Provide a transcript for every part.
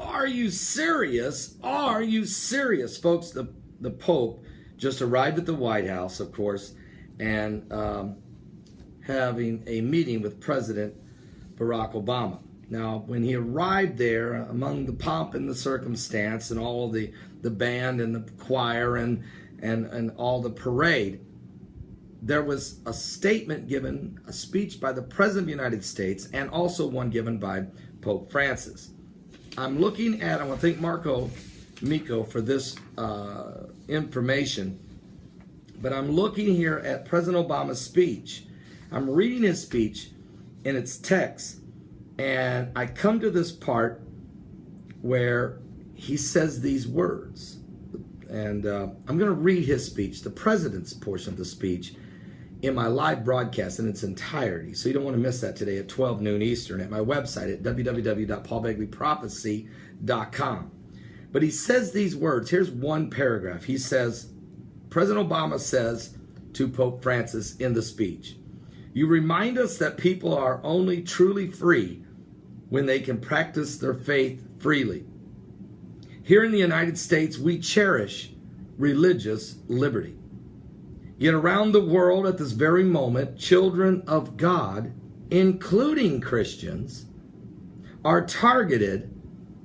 Are you serious? Are you serious? Folks, the Pope just arrived at the White House, of course, and having a meeting with President Barack Obama. Now, when he arrived there, among the pomp and the circumstance and all the band and the choir and all the parade, there was a statement given, a speech by the President of the United States, and also one given by Pope Francis. I'm looking at, I want to thank Marco Miko for this information, but I'm looking here at President Obama's speech. I'm reading his speech in its text, and I come to this part where he says these words. And I'm going to read his speech, the president's portion of the speech, in my live broadcast in its entirety. So you don't want to miss that today at 12 noon Eastern at my website at www.paulbegleyprophecy.com. But he says these words. Here's one paragraph. He says, President Obama says to Pope Francis in the speech, "You remind us that people are only truly free when they can practice their faith freely. Here in the United States, we cherish religious liberty. Yet around the world at this very moment, children of God, including Christians, are targeted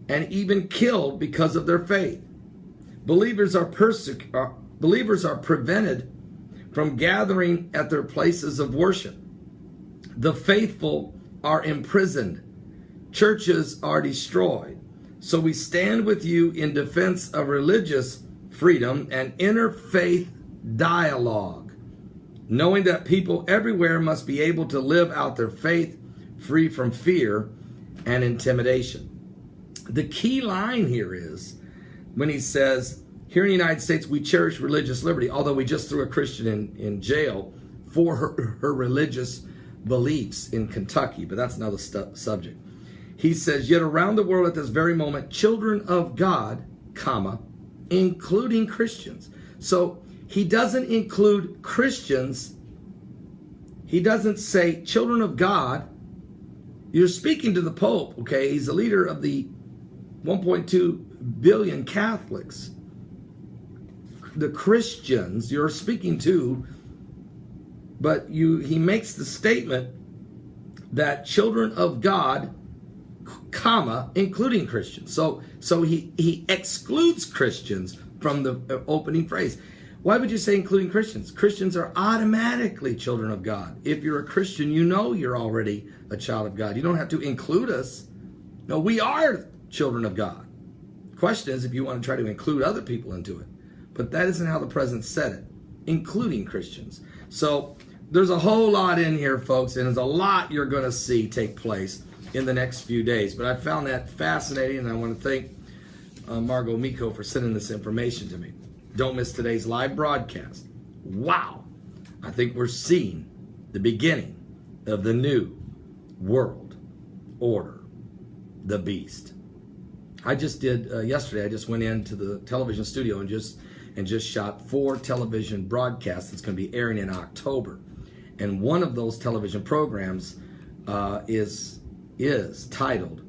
and even killed because of their faith. Believers are prevented from gathering at their places of worship. The faithful are imprisoned. Churches are destroyed. So we stand with you in defense of religious freedom and interfaith dialogue, knowing that people everywhere must be able to live out their faith free from fear and intimidation." The key line here is when he says, here in the United States, we cherish religious liberty, although we just threw a Christian in jail for her religious beliefs in Kentucky, but that's another subject. He says, yet around the world at this very moment, children of God, comma, including Christians. So he doesn't include Christians. He doesn't say children of God. You're speaking to the Pope, okay? He's the leader of the 1.2 billion Catholics. The Christians you're speaking to, but he makes the statement that children of God, comma, including Christians. So he excludes Christians from the opening phrase. Why would you say including Christians? Christians are automatically children of God. If you're a Christian, you know you're already a child of God. You don't have to include us. No, we are children of God. Question is if you want to try to include other people into it. But that isn't how the president said it, including Christians. So there's a whole lot in here, folks, and there's a lot you're going to see take place in the next few days. But I found that fascinating, and I want to thank Margot Miko for sending this information to me. Don't miss today's live broadcast. Wow. I think we're seeing the beginning of the new world order, the beast. I just did, yesterday, I just went into the television studio and just shot 4 television broadcasts that's going to be airing in October. And one of those television programs is titled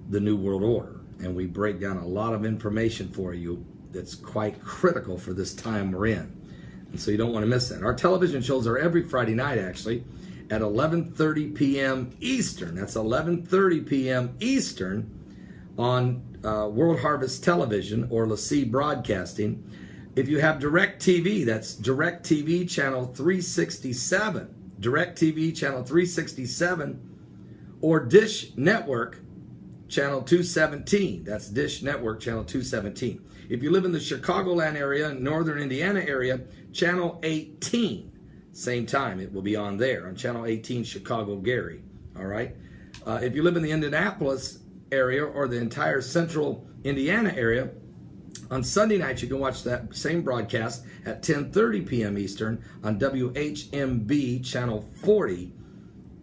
The New World Order. And we break down a lot of information for you that's quite critical for this time we're in. And so you don't want to miss that. Our television shows are every Friday night, actually, at 11:30 p.m. Eastern. That's 11:30 p.m. Eastern on World Harvest Television or LaCie Broadcasting. If you have DirecTV, that's DirecTV channel 367. DirecTV channel 367 or Dish Network channel 217. That's Dish Network channel 217. If you live in the Chicagoland area, northern Indiana area, channel 18. Same time, it will be on there, on channel 18, Chicago Gary. All right? If you live in the Indianapolis area or the entire central Indiana area, on Sunday nights you can watch that same broadcast at 10:30 p.m. Eastern on WHMB channel 40,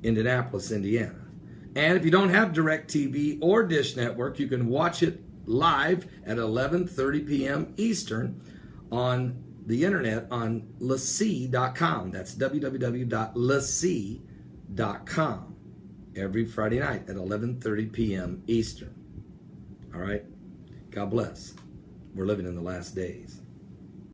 Indianapolis, Indiana. And if you don't have DirecTV or Dish Network, you can watch it live at 11:30 p.m. Eastern on the internet on LaCie.com. That's www.lacie.com every Friday night at 11:30 p.m. Eastern. All right? God bless. We're living in the last days.